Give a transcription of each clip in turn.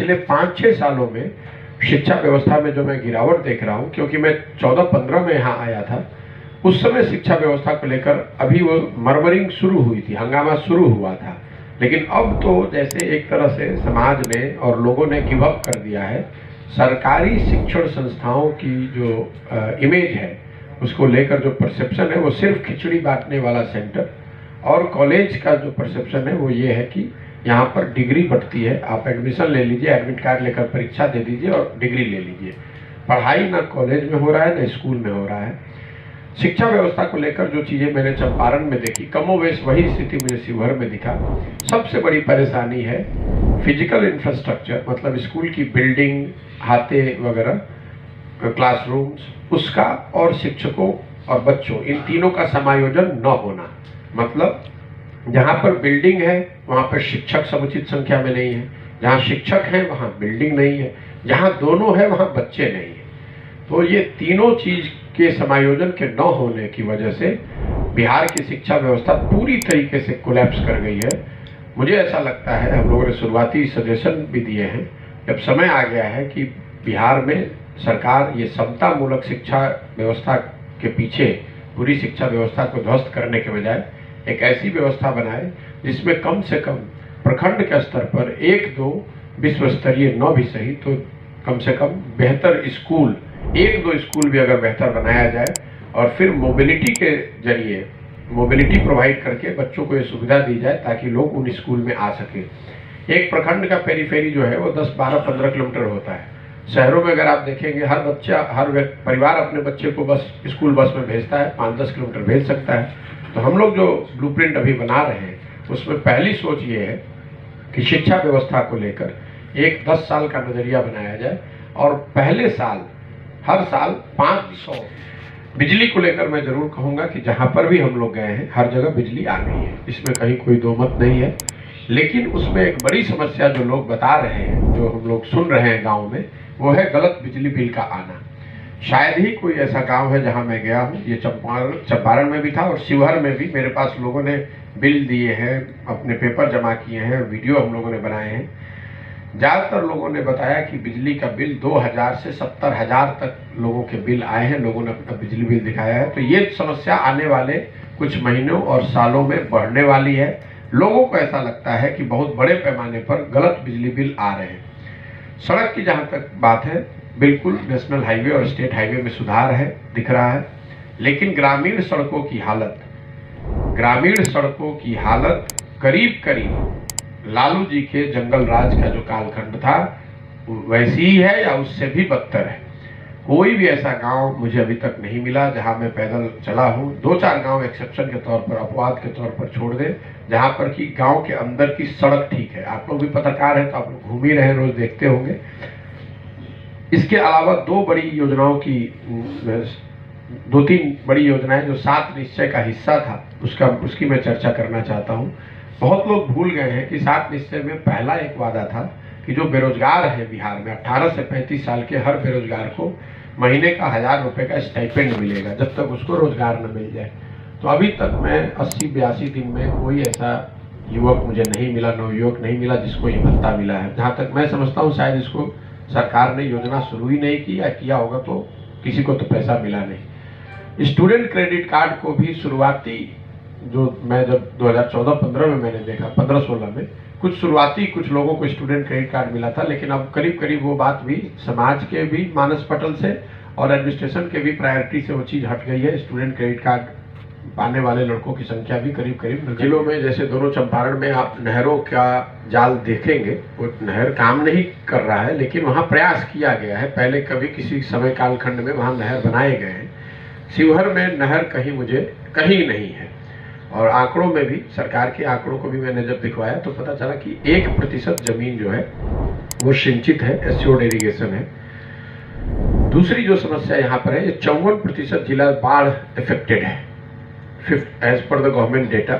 पिछले 5-6 सालों में शिक्षा व्यवस्था में जो मैं गिरावट देख रहा हूँ, क्योंकि मैं 14-15 में यहाँ आया था, उस समय शिक्षा व्यवस्था को लेकर अभी वो मरमरिंग शुरू हुई थी, हंगामा शुरू हुआ था। लेकिन अब तो जैसे एक तरह से समाज ने और लोगों ने गिव अप कर दिया है। सरकारी शिक्षण संस्थाओं की जो इमेज है, उसको लेकर जो परसेप्शन है वो सिर्फ खिचड़ी बांटने वाला सेंटर, और कॉलेज का जो परसेप्शन है वो ये है कि यहाँ पर डिग्री बढ़ती है, आप एडमिशन ले लीजिए, एडमिट कार्ड लेकर परीक्षा दे दीजिए और डिग्री ले लीजिए। पढ़ाई ना कॉलेज में हो रहा है ना स्कूल में हो रहा है। शिक्षा व्यवस्था को लेकर जो चीज़ें मैंने चंपारण में देखी, कमोवेश वही स्थिति मुझे शिवहर में दिखा। सबसे बड़ी परेशानी है फिजिकल इंफ्रास्ट्रक्चर, मतलब स्कूल की बिल्डिंग, हाथे वगैरह, क्लासरूम्स, उसका और शिक्षकों और बच्चों, इन तीनों का समायोजन न होना। मतलब जहाँ पर बिल्डिंग है वहाँ पर शिक्षक समुचित संख्या में नहीं है, जहाँ शिक्षक हैं वहाँ बिल्डिंग नहीं है, जहाँ दोनों है वहाँ बच्चे नहीं है। तो ये तीनों चीज के समायोजन के न होने की वजह से बिहार की शिक्षा व्यवस्था पूरी तरीके से कोलैप्स कर गई है। मुझे ऐसा लगता है, हम लोगों ने शुरुआती सजेशन भी दिए हैं, अब समय आ गया है कि बिहार में सरकार ये समता मूलक शिक्षा व्यवस्था के पीछे पूरी शिक्षा व्यवस्था को ध्वस्त करने के बजाय एक ऐसी व्यवस्था बनाए जिसमें कम से कम प्रखंड के स्तर पर 1-2 विश्व स्तरीय न भी सही तो कम से कम बेहतर स्कूल, 1-2 स्कूल भी अगर बेहतर बनाया जाए, और फिर मोबिलिटी के जरिए मोबिलिटी प्रोवाइड करके बच्चों को ये सुविधा दी जाए ताकि लोग उन स्कूल में आ सके। एक प्रखंड का पेरीफेरी जो है वो 10, 12, 15 किलोमीटर होता है। शहरों में अगर आप देखेंगे, हर बच्चा, हर परिवार अपने बच्चे को बस स्कूल बस में भेजता है, 5-10 किलोमीटर भेज सकता है। तो हम लोग जो ब्लूप्रिंट अभी बना रहे हैं उसमें पहली सोच ये है कि शिक्षा व्यवस्था को लेकर एक 10 साल का नजरिया बनाया जाए, और पहले साल, हर साल 500। बिजली को लेकर मैं जरूर कहूँगा कि जहाँ पर भी हम लोग गए हैं हर जगह बिजली आ गई है, इसमें कहीं कोई दो मत नहीं है। लेकिन उसमें एक बड़ी समस्या जो लोग बता रहे हैं, जो हम लोग सुन रहे हैं गाँव में, वो है गलत बिजली बिल का आना। शायद ही कोई ऐसा गांव है जहां मैं गया हूं, ये चंपारण में भी था और शिवहर में भी मेरे पास लोगों ने बिल दिए हैं, अपने पेपर जमा किए हैं, वीडियो हम लोगों ने बनाए हैं। ज़्यादातर लोगों ने बताया कि बिजली का बिल 2000 से 70,000 तक लोगों के बिल आए हैं, लोगों ने अपना बिजली बिल दिखाया है। तो ये समस्या आने वाले कुछ महीनों और सालों में बढ़ने वाली है। लोगों को ऐसा लगता है कि बहुत बड़े पैमाने पर गलत बिजली बिल आ रहे हैं। सड़क की जहाँ तक बात है, बिल्कुल नेशनल हाईवे और स्टेट हाईवे में सुधार है, दिख रहा है, लेकिन ग्रामीण सड़कों की हालत करीब करीब लालू जी के जंगल राज का जो कालखंड था वैसी ही है या उससे भी बदतर है। कोई भी ऐसा गांव मुझे अभी तक नहीं मिला जहां मैं पैदल चला हूं, 2-4 गांव एक्सेप्शन के तौर पर, अपवाद के तौर पर छोड़ दे, जहां पर कि गांव के अंदर की सड़क ठीक है। आप लोग भी पत्रकार हैं तो आप लोग घूम ही रहे, रोज देखते होंगे। इसके अलावा 2 बड़ी योजनाओं की 2-3 बड़ी योजनाएं जो 7 निश्चय का हिस्सा था, उसकी मैं चर्चा करना चाहता हूं। बहुत लोग भूल गए हैं कि 7 निश्चय में पहला एक वादा था कि जो बेरोजगार है बिहार में, 18 से 35 साल के हर बेरोजगार को महीने का 1000 रुपए का स्टाइपेंड मिलेगा जब तक उसको रोजगार न मिल जाए। तो अभी तक मैं 80-82 दिन में कोई ऐसा युवक मुझे नहीं मिला, नवयुवक नहीं मिला जिसको ये भत्ता मिला है। जहाँ तक मैं समझता हूँ शायद इसको सरकार ने योजना शुरू ही नहीं की, या किया होगा तो किसी को तो पैसा मिला नहीं। स्टूडेंट क्रेडिट कार्ड को भी शुरुआती, जो मैं जब 2014-15 में मैंने देखा, 15-16 में कुछ लोगों को स्टूडेंट क्रेडिट कार्ड मिला था, लेकिन अब करीब करीब वो बात भी समाज के भी मानस पटल से और एडमिनिस्ट्रेशन के भी प्रायोरिटी से वो चीज़ हट गई है। स्टूडेंट क्रेडिट कार्ड पाने वाले लड़कों की संख्या भी करीब करीब जिलों में, जैसे दोनों चंपारण में आप नहरों का जाल देखेंगे, वो नहर काम नहीं कर रहा है, लेकिन वहाँ प्रयास किया गया है। पहले कभी किसी समय कालखंड में वहाँ नहर बनाए गए हैं। शिवहर में नहर कहीं नहीं है, और आंकड़ों में भी, सरकार के आंकड़ों को भी मैंने जब दिखवाया तो पता चला कि 1% जमीन जो है वो सिंचित है, एस्योर्ड इरिगेशन है। दूसरी जो समस्या यहाँ पर है, ये 54% जिला बाढ़ इफेक्टेड है। As per the government data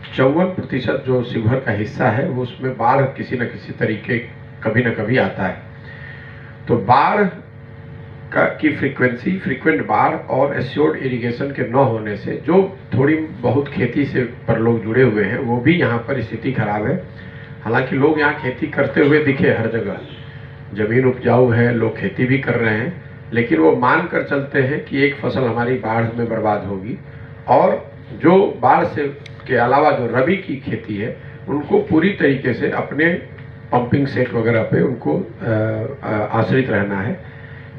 54% जो शिवहर का हिस्सा है वो, उसमें बाढ़ किसी न किसी तरीके कभी न कभी आता है। तो बाढ़ की फ्रीक्वेंट बाढ़ और एस्योर्ड इरिगेशन के न होने से जो थोड़ी बहुत खेती से पर लोग जुड़े हुए हैं, वो भी यहाँ पर स्थिति खराब है। हालांकि लोग यहाँ खेती करते हुए दिखे हर जगह, जमीन उपजाऊ है, लोग खेती भी कर रहे हैं, लेकिन वो मान कर चलते हैं कि एक फसल हमारी बाढ़ में बर्बाद होगी, और जो बाढ़ से के अलावा जो रबी की खेती है उनको पूरी तरीके से अपने पंपिंग सेट वगैरह पे उनको आश्रित रहना है।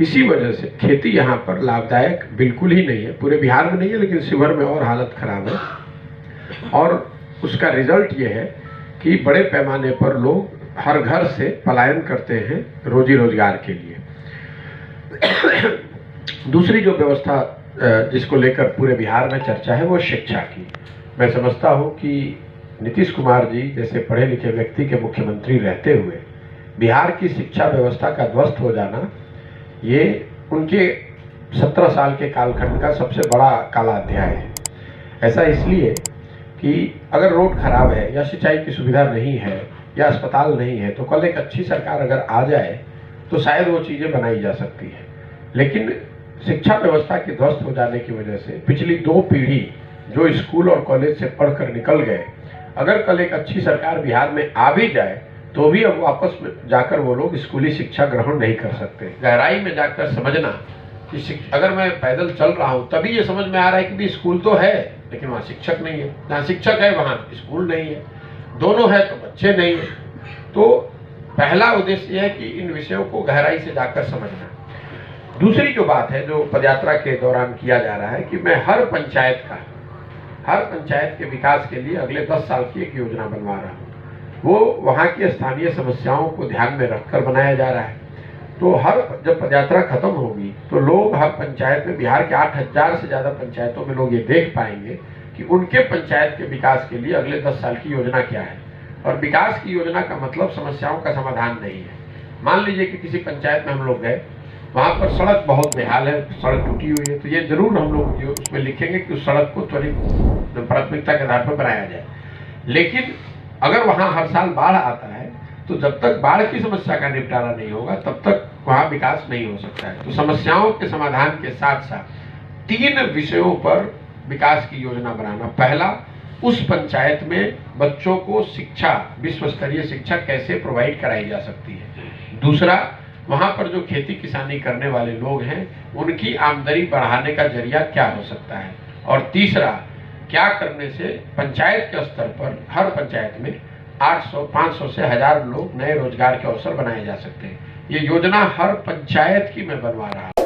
इसी वजह से खेती यहाँ पर लाभदायक बिल्कुल ही नहीं है, पूरे बिहार में नहीं है, लेकिन शिवहर में और हालत खराब है। और उसका रिजल्ट ये है कि बड़े पैमाने पर लोग हर घर से पलायन करते हैं रोजी रोजगार के लिए। दूसरी जो व्यवस्था जिसको लेकर पूरे बिहार में चर्चा है वो शिक्षा की। मैं समझता हूँ कि नीतीश कुमार जी जैसे पढ़े लिखे व्यक्ति के मुख्यमंत्री रहते हुए बिहार की शिक्षा व्यवस्था का ध्वस्त हो जाना, ये उनके 17 साल के कालखंड का सबसे बड़ा काला अध्याय है। ऐसा इसलिए कि अगर रोड खराब है या सिंचाई की सुविधा नहीं है या अस्पताल नहीं है, तो कल एक अच्छी सरकार अगर आ जाए तो शायद वो चीज़ें बनाई जा सकती है। लेकिन शिक्षा व्यवस्था के ध्वस्त हो जाने की वजह से पिछली 2 पीढ़ी जो स्कूल और कॉलेज से पढ़कर निकल गए, अगर कल एक अच्छी सरकार बिहार में आ भी जाए तो भी अब वापस में जाकर वो लोग स्कूली शिक्षा ग्रहण नहीं कर सकते। गहराई में जाकर समझना कि अगर मैं पैदल चल रहा हूँ तभी ये समझ में आ रहा है कि भी स्कूल तो है लेकिन वहाँ शिक्षक नहीं है, जहाँ शिक्षक है वहाँ स्कूल नहीं है, दोनों है तो बच्चे नहीं है। तो पहला उद्देश्य है कि इन विषयों को गहराई से जाकर समझना। दूसरी जो बात है जो पदयात्रा के दौरान किया जा रहा है कि मैं हर पंचायत के विकास के लिए अगले 10 साल की एक योजना बनवा रहा हूँ। वो वहाँ की स्थानीय समस्याओं को ध्यान में रखकर बनाया जा रहा है। तो जब पदयात्रा खत्म होगी तो लोग हर पंचायत में, बिहार के 8000 से ज़्यादा पंचायतों में लोग ये देख पाएंगे कि उनके पंचायत के विकास के लिए अगले 10 साल की योजना क्या है। और विकास की योजना का मतलब समस्याओं का समाधान नहीं है। मान लीजिए कि किसी पंचायत में हम लोग गए, वहाँ पर सड़क बहुत बेहाल है, सड़क टूटी हुई है, तो ये जरूर हम लोग उसमें लिखेंगे कि उस सड़क को त्वरित प्राथमिकता के आधार पर बनाया जाए। लेकिन अगर वहाँ हर साल बाढ़ आता है तो जब तक बाढ़ की समस्या का निपटारा नहीं होगा तब तक वहाँ विकास नहीं हो सकता है। तो समस्याओं के समाधान के साथ साथ 3 विषयों पर विकास की योजना बनाना। पहला, उस पंचायत में बच्चों को शिक्षा, विश्व स्तरीय शिक्षा कैसे प्रोवाइड कराई जा सकती है। दूसरा, वहाँ पर जो खेती किसानी करने वाले लोग हैं उनकी आमदनी बढ़ाने का जरिया क्या हो सकता है। और तीसरा, क्या करने से पंचायत के स्तर पर हर पंचायत में 800, 500 से 1000 लोग नए रोजगार के अवसर बनाए जा सकते हैं। ये योजना हर पंचायत की मैं बनवा रहा हूँ।